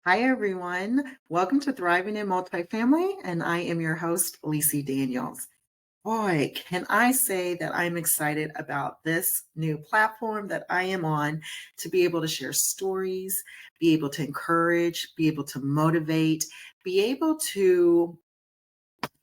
Hi, everyone. Welcome to Thriving in Multifamily, and I am your host, Lissi Daniels. Boy, can I say that I'm excited about this new platform that I am on to be able to share stories, be able to encourage, be able to motivate, be able to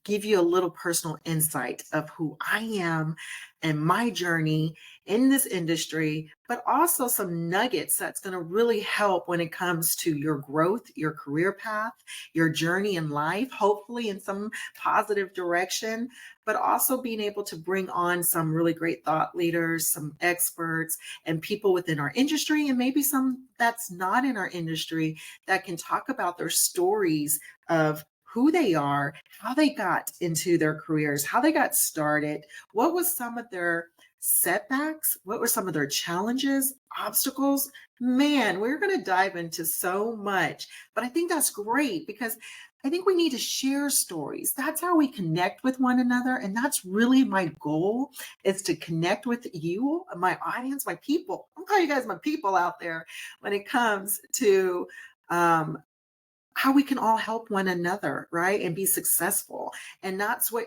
give you a little personal insight of who I am and my journey in this industry, but also some nuggets that's going to really help when it comes to your growth, your career path, your journey in life, hopefully in some positive direction, but also being able to bring on some really great thought leaders, some experts, and people within our industry, and maybe some that's not in our industry that can talk about their stories of who they are, how they got into their careers, how they got started, what was some of their setbacks, what were some of their challenges, obstacles. Man, we're going to dive into so much, but I think that's great because I think we need to share stories. That's how we connect with one another, and that's really my goal, is to connect with you, my audience, my people. I'm calling you guys my people out there when it comes to um, how we can all help one another, right? And be successful. And that's what,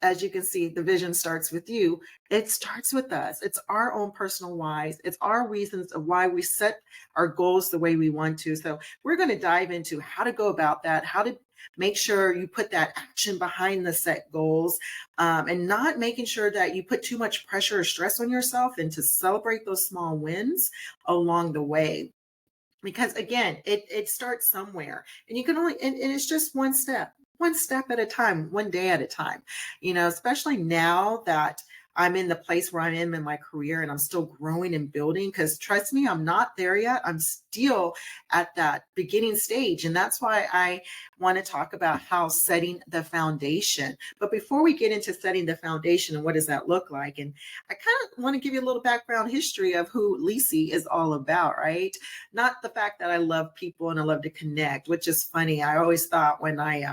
as you can see, the vision starts with you. It starts with us. It's our own personal whys. It's our reasons of why we set our goals the way we want to. So we're going to dive into how to go about that, how to make sure you put that action behind the set goals, and not making sure that you put too much pressure or stress on yourself, and to celebrate those small wins along the way, because again, it starts somewhere, and you can only, and it's just one step at a time, one day at a time, especially now that I'm in the place where I am in my career and I'm still growing and building, because trust me, I'm not there yet. I'm still at that beginning stage, and that's why I want to talk about how setting the foundation. But before we get into setting the foundation and what does that look like, and I kind of want to give you a little background history of who Lissi is all about, right? Not the fact that I love people and I love to connect, which is funny. I always thought when I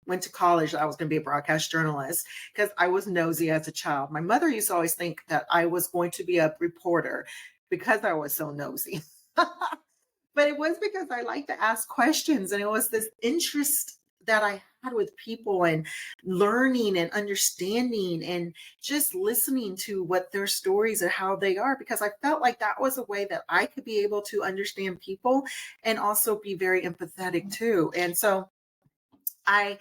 went to college that I was going to be a broadcast journalist because I was nosy as a child. My mother used to always think that I was going to be a reporter because I was so nosy. But it was because I like to ask questions, and it was this interest that I had with people, and learning and understanding and just listening to what their stories and how they are, because I felt like that was a way that I could be able to understand people and also be very empathetic too. And so I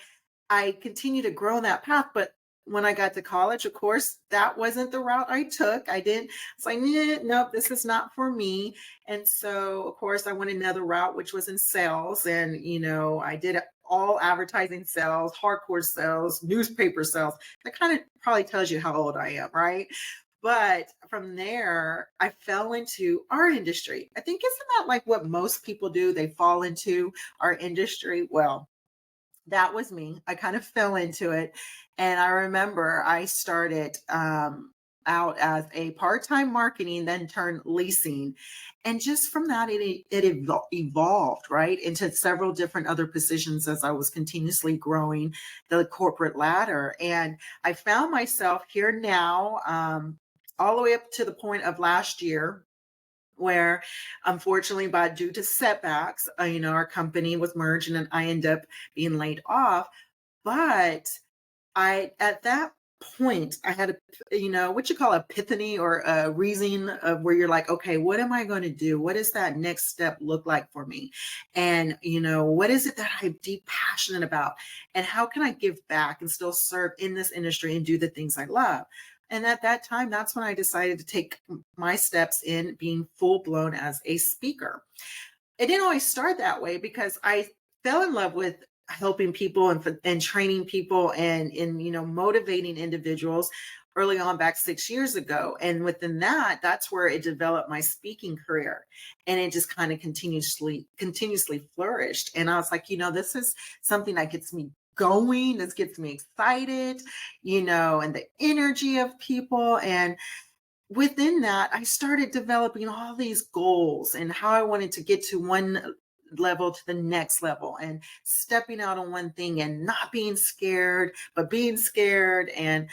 I continue to grow in that path. But when I got to college, of course, that wasn't the route I took. I didn't, it's like, "Nah, nope, this is not for me." And so, of course, I went another route, which was in sales. And, I did all advertising sales, hardcore sales, newspaper sales. That kind of probably tells you how old I am, right? But from there, I fell into our industry. I think, isn't that like what most people do? They fall into our industry. Well, that was me. I kind of fell into it. And I remember I started out as a part-time marketing, then turned leasing. And just from that, it evolved, right, into several different other positions as I was continuously growing the corporate ladder. And I found myself here now, all the way up to the point of last year, where unfortunately, but due to setbacks, our company was merged and I ended up being laid off. But I, at that point, I had a, what you call epiphany, or a reason of where you're like, okay, what am I going to do? What does that next step look like for me? And, what is it that I'm deep passionate about? And how can I give back and still serve in this industry and do the things I love? And at that time, that's when I decided to take my steps in being full blown as a speaker. It didn't always start that way, because I fell in love with helping people and training people and motivating individuals early on, back 6 years ago. And within that, that's where it developed my speaking career, and it just kind of continuously flourished. And I was like, this is something that gets me going, this gets me excited, and the energy of people. And within that, I started developing all these goals and how I wanted to get to one level to the next level, and stepping out on one thing and not being scared, but being scared, and,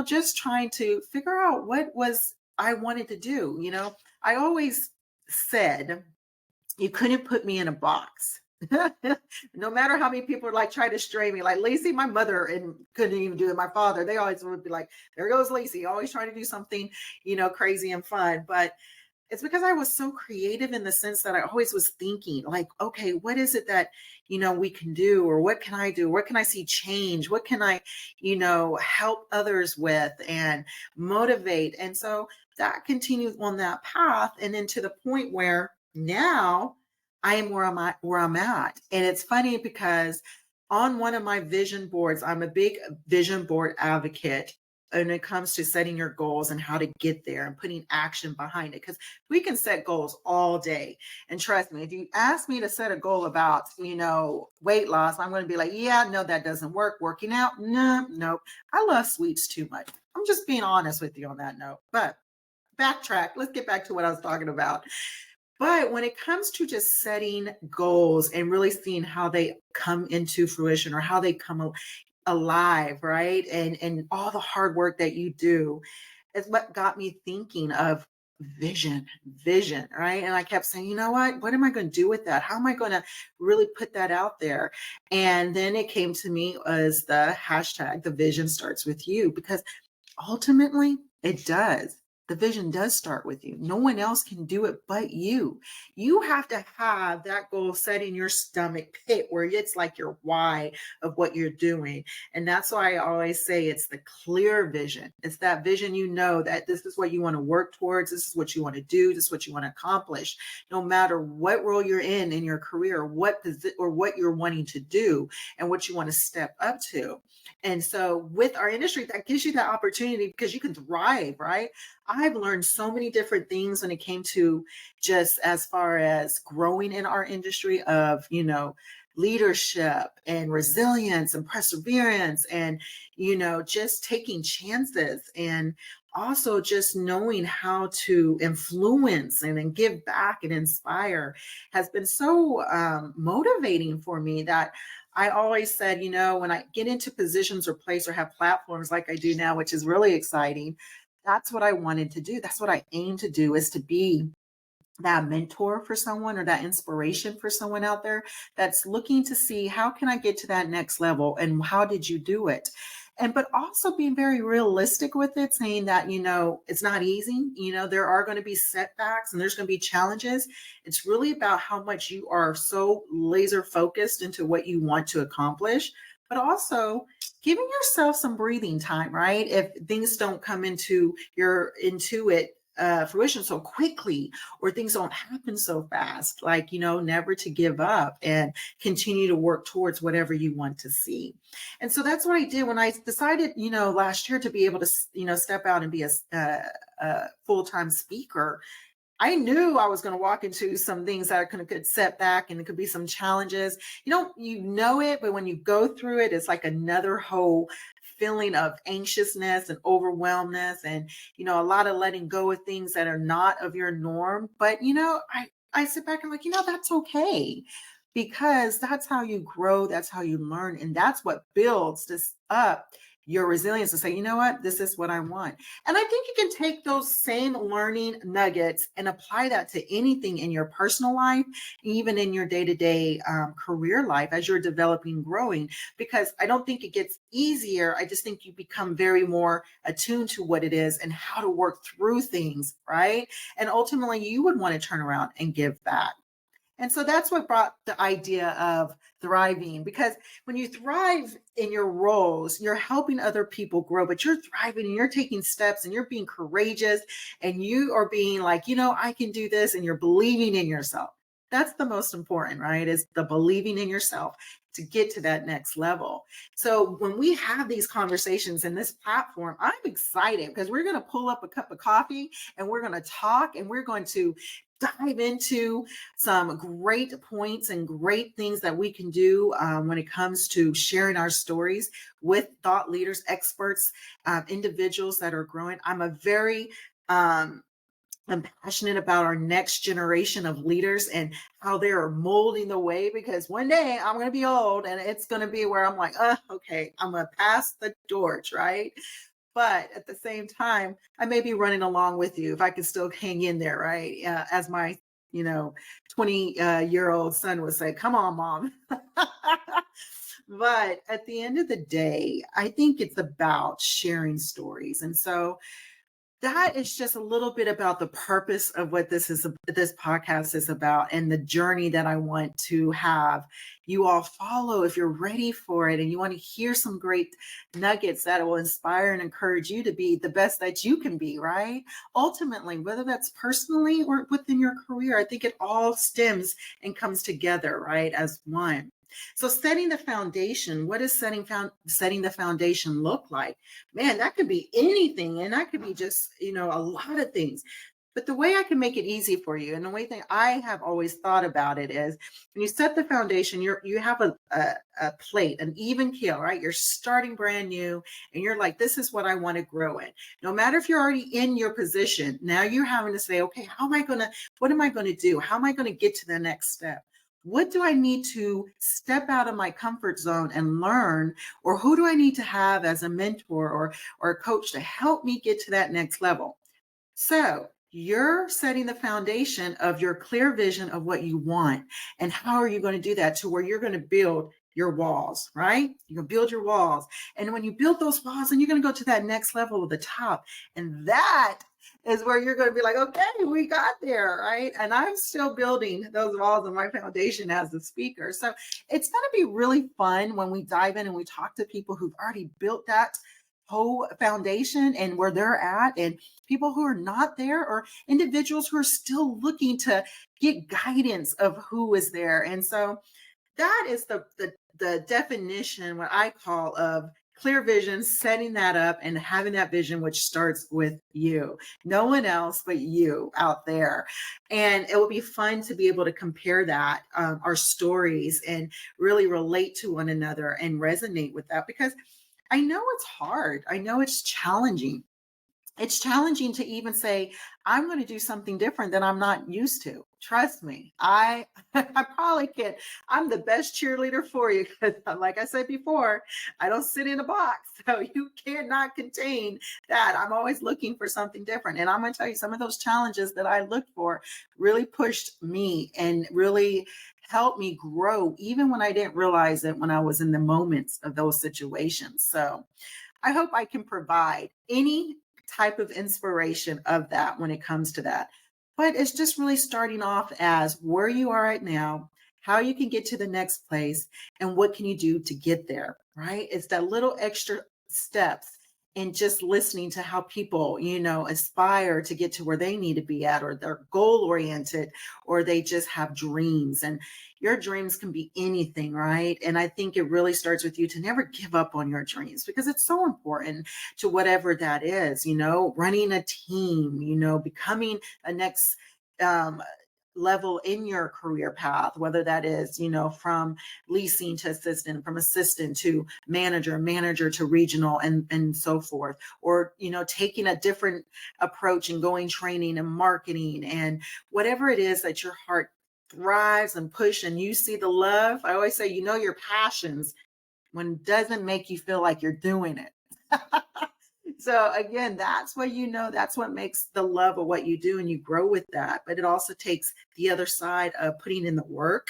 just trying to figure out what was I wanted to do. I always said, You couldn't put me in a box. No matter how many people like try to stray me, like Lacey, my mother and couldn't even do it. My father, they always would be like, "There goes Lacey," always trying to do something, crazy and fun. But it's because I was so creative in the sense that I always was thinking, like, okay, what is it that, we can do? Or what can I do? What can I see change? What can I, help others with and motivate? And so that continues on that path. And then to the point where now I am where I'm at. And it's funny because on one of my vision boards, I'm a big vision board advocate when it comes to setting your goals and how to get there and putting action behind it. Because we can set goals all day. And trust me, if you ask me to set a goal about, weight loss, I'm going to be like, yeah, no, that doesn't work. Working out, no, nope. I love sweets too much. I'm just being honest with you on that note. But backtrack. Let's get back to what I was talking about. But when it comes to just setting goals and really seeing how they come into fruition or how they come alive, right? And all the hard work that you do is what got me thinking of vision, right? And I kept saying, you know what am I going to do with that? How am I going to really put that out there? And then it came to me as the hashtag, the vision starts with you, because ultimately, it does. The vision does start with you. No one else can do it but you. You have to have that goal set in your stomach pit where it's like your why of what you're doing. And that's why I always say it's the clear vision. It's that vision, that this is what you want to work towards. This is what you want to do. This is what you want to accomplish. No matter what role you're in your career, what you're wanting to do and what you want to step up to. And so with our industry, that gives you that opportunity because you can thrive, right? I've learned so many different things when it came to just as far as growing in our industry of, leadership and resilience and perseverance and, just taking chances and also just knowing how to influence and then give back and inspire has been so motivating for me that I always said, when I get into positions or place or have platforms like I do now, which is really exciting, that's what I wanted to do. That's what I aim to do, is to be that mentor for someone or that inspiration for someone out there that's looking to see how can I get to that next level and how did you do it? And but also being very realistic with it, saying that, it's not easy. There are going to be setbacks and there's going to be challenges. It's really about how much you are so laser focused into what you want to accomplish, but also giving yourself some breathing time, right? If things don't come into it fruition so quickly, or things don't happen so fast, like, never to give up and continue to work towards whatever you want to see. And so that's what I did when I decided, last year to be able to, step out and be a full-time speaker. I knew I was going to walk into some things that could set back and it could be some challenges. You know it, but when you go through it, it's like another whole feeling of anxiousness and overwhelmness and, a lot of letting go of things that are not of your norm. But, I sit back and like, that's okay, because that's how you grow. That's how you learn. And that's what builds this up your resilience to say, you know what, this is what I want. And I think you can take those same learning nuggets and apply that to anything in your personal life, even in your day-to-day career life as you're developing, growing, because I don't think it gets easier. I just think you become very more attuned to what it is and how to work through things, right? And ultimately you would want to turn around and give back. And so that's what brought the idea of thriving, because when you thrive in your roles, you're helping other people grow, but you're thriving and you're taking steps and you're being courageous and you are being like, I can do this, and you're believing in yourself. That's the most important, right? Is the believing in yourself to get to that next level. So when we have these conversations in this platform, I'm excited because we're going to pull up a cup of coffee and we're going to talk and we're going to dive into some great points and great things that we can do when it comes to sharing our stories with thought leaders, experts, individuals that are growing. I'm passionate about our next generation of leaders and how they are molding the way, because one day I'm going to be old and it's going to be where I'm like, okay, I'm going to pass the torch, right? But at the same time, I may be running along with you if I can still hang in there, right? As my 20-year-old son would say, come on, mom. But at the end of the day, I think it's about sharing stories. And so that is just a little bit about the purpose of what this podcast is about, and the journey that I want to have you all follow if you're ready for it and you want to hear some great nuggets that will inspire and encourage you to be the best that you can be, right? Ultimately, whether that's personally or within your career, I think it all stems and comes together, right, as one. So setting the foundation, what does setting the foundation look like? Man, that could be anything, and that could be just, a lot of things. But the way I can make it easy for you, and the way thing I have always thought about it is, when you set the foundation, you have a plate, an even keel, right? You're starting brand new, and you're like, this is what I want to grow in. No matter if you're already in your position, now you're having to say, okay, what am I going to do? How am I going to get to the next step? What do I need to step out of my comfort zone and learn? Or who do I need to have as a mentor or a coach to help me get to that next level? So you're setting the foundation of your clear vision of what you want. And how are you going to do that to where you're going to build your walls, right? You're going to build your walls. And when you build those walls, then you're going to go to that next level of the top. And that is where you're going to be like, okay, we got there, right? And I'm still building those walls of my foundation as a speaker. So it's going to be really fun when we dive in and we talk to people who've already built that whole foundation and where they're at, and people who are not there, or individuals who are still looking to get guidance of who is there. And so that is the definition, what I call, of clear vision, setting that up and having that vision, which starts with you, no one else but you out there. And it will be fun to be able to compare that, our stories, and really relate to one another and resonate with that, because I know it's hard. I know it's challenging. It's challenging to even say, I'm going to do something different that I'm not used to. Trust me, I I probably can. I'm the best cheerleader for you, because like I said before, I don't sit in a box. So you cannot contain that. I'm always looking for something different. And I'm going to tell you, some of those challenges that I looked for really pushed me and really helped me grow, even when I didn't realize it when I was in the moments of those situations. So I hope I can provide any type of inspiration of that when it comes to that. But it's just really starting off as where you are right now, how you can get to the next place, and what can you do to get there, right? It's that little extra steps in just listening to how people, aspire to get to where they need to be at, or they're goal oriented, or they just have dreams. And your dreams can be anything, right? And I think it really starts with you to never give up on your dreams, because it's so important to whatever that is, running a team, becoming a next um, level in your career path, whether that is, from leasing to assistant, from assistant to manager, manager to regional, and so forth, or, taking a different approach and going training and marketing and whatever it is that your heart thrives and push, and you see the love. I always say, your passions when it doesn't make you feel like you're doing it. So again, that's what that's what makes the love of what you do, and you grow with that. But it also takes the other side of putting in the work,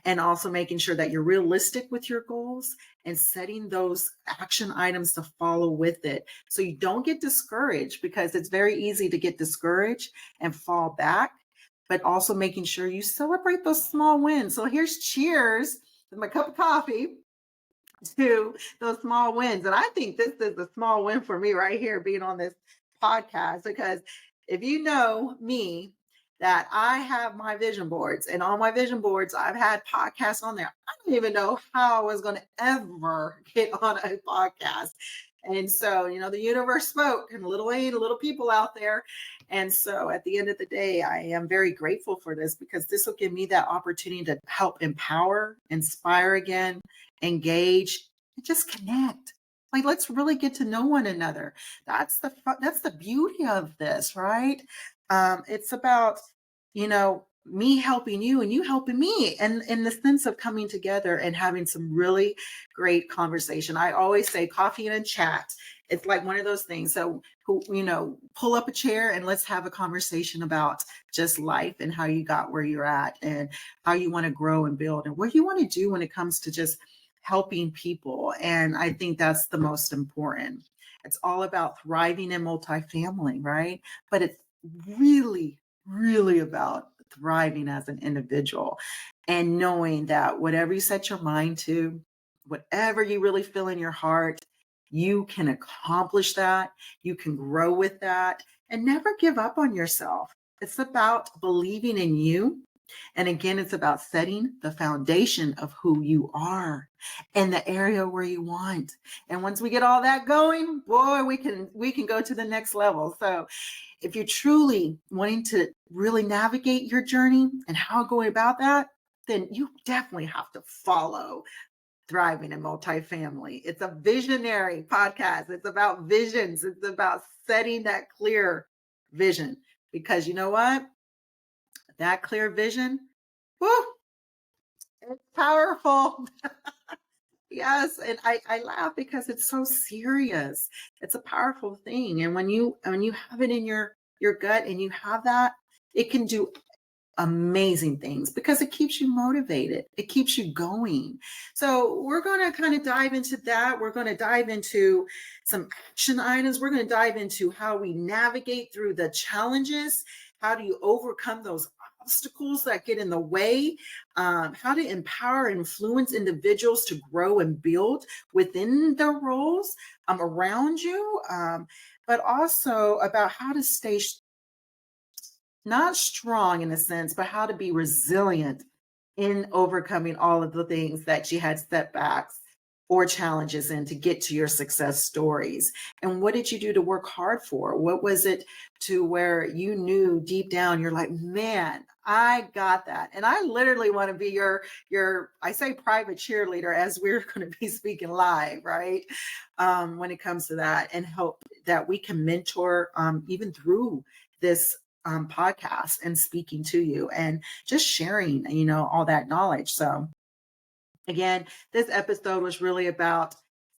and also making sure that you're realistic with your goals and setting those action items to follow with it. So you don't get discouraged, because it's very easy to get discouraged and fall back, but also making sure you celebrate those small wins. So here's cheers with my cup of coffee to those small wins. And I think this is a small win for me right here, being on this podcast, because if you know me, that I have my vision boards, and on my vision boards, I've had podcasts on there. I don't even know how I was going to ever get on a podcast. And so, the universe spoke, and little people out there. And so at the end of the day, I am very grateful for this, because this will give me that opportunity to help empower, inspire again, engage, and just connect. Like, let's really get to know one another. That's the beauty of this, right? It's about, me helping you and you helping me, and in the sense of coming together and having some really great conversation. I always say coffee and a chat. It's like one of those things. So who, pull up a chair and let's have a conversation about just life and how you got where you're at and how you want to grow and build and what you want to do when it comes to just helping people. And I think that's the most important. It's all about thriving in multifamily, right? But it's really, really about thriving as an individual and knowing that whatever you set your mind to, whatever you really feel in your heart, you can accomplish that. You can grow with that and never give up on yourself. It's about believing in you. And again, it's about setting the foundation of who you are and the area where you want. And once we get all that going, boy, we can go to the next level. So if you're truly wanting to really navigate your journey and how going about that, then you definitely have to follow Thriving in Multifamily. It's a visionary podcast. It's about visions. It's about setting that clear vision. Because you know what? That clear vision, whoo, it's powerful. Yes, and I laugh because it's so serious. It's a powerful thing. And when you have it in your gut and you have that, it can do amazing things because it keeps you motivated. It keeps you going. So we're going to kind of dive into that. We're going to dive into some action items. We're going to dive into how we navigate through the challenges. How do you overcome those obstacles that get in the way? How to empower and influence individuals to grow and build within their roles around you, but also about how to stay not strong in a sense, but how to be resilient in overcoming all of the things that you had setbacks or challenges in to get to your success stories. And what did you do to work hard for? What was it to where you knew deep down, you're like, man, I got that. And I literally want to be your I say private cheerleader as we're going to be speaking live, right? When it comes to that and help that we can mentor even through this podcast and speaking to you and just sharing, all that knowledge. So again, this episode was really about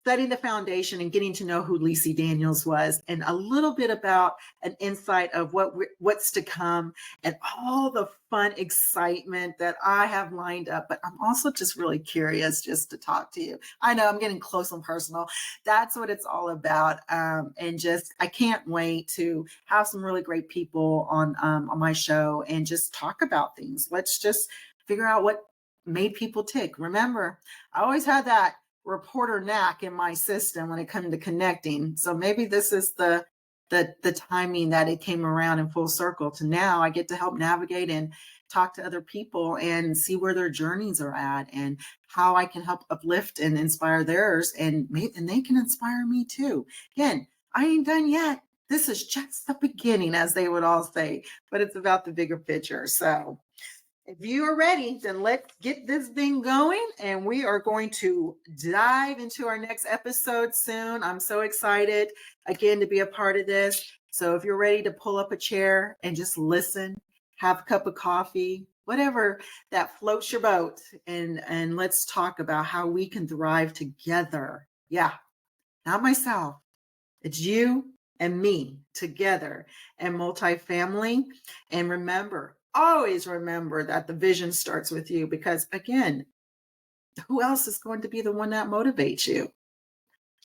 setting the foundation and getting to know who Lissi Daniels was and a little bit about an insight of what's to come and all the fun excitement that I have lined up. But I'm also just really curious just to talk to you. I know I'm getting close and personal. That's what it's all about. And just, I can't wait to have some really great people on my show and just talk about things. Let's just figure out what made people tick. Remember, I always had that reporter knack in my system when it comes to connecting. So maybe this is the timing that it came around in full circle to now I get to help navigate and talk to other people and see where their journeys are at and how I can help uplift and inspire theirs and they can inspire me too. Again, I ain't done yet. This is just the beginning, as they would all say, but it's about the bigger picture. So if you are ready, then let's get this thing going. And we are going to dive into our next episode soon. I'm so excited again to be a part of this. So if you're ready to pull up a chair and just listen, have a cup of coffee, whatever that floats your boat, and let's talk about how we can thrive together. Yeah, not myself. It's you and me together and multifamily. And remember, always remember that the vision starts with you because, again, who else is going to be the one that motivates you?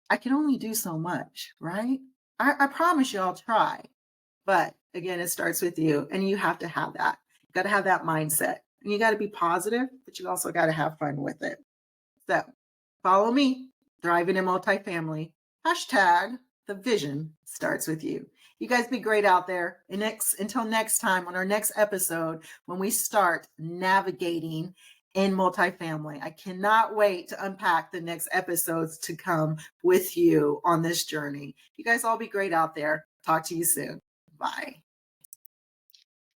I can only do so much, right? I promise you I'll try. But again, it starts with you and you have to have that. You got to have that mindset and you got to be positive, but you also got to have fun with it. So follow me, Thriving in Multifamily. Hashtag the vision starts with you. You guys be great out there. And until next time on our next episode, when we start navigating in multifamily. I cannot wait to unpack the next episodes to come with you on this journey. You guys all be great out there. Talk to you soon. Bye.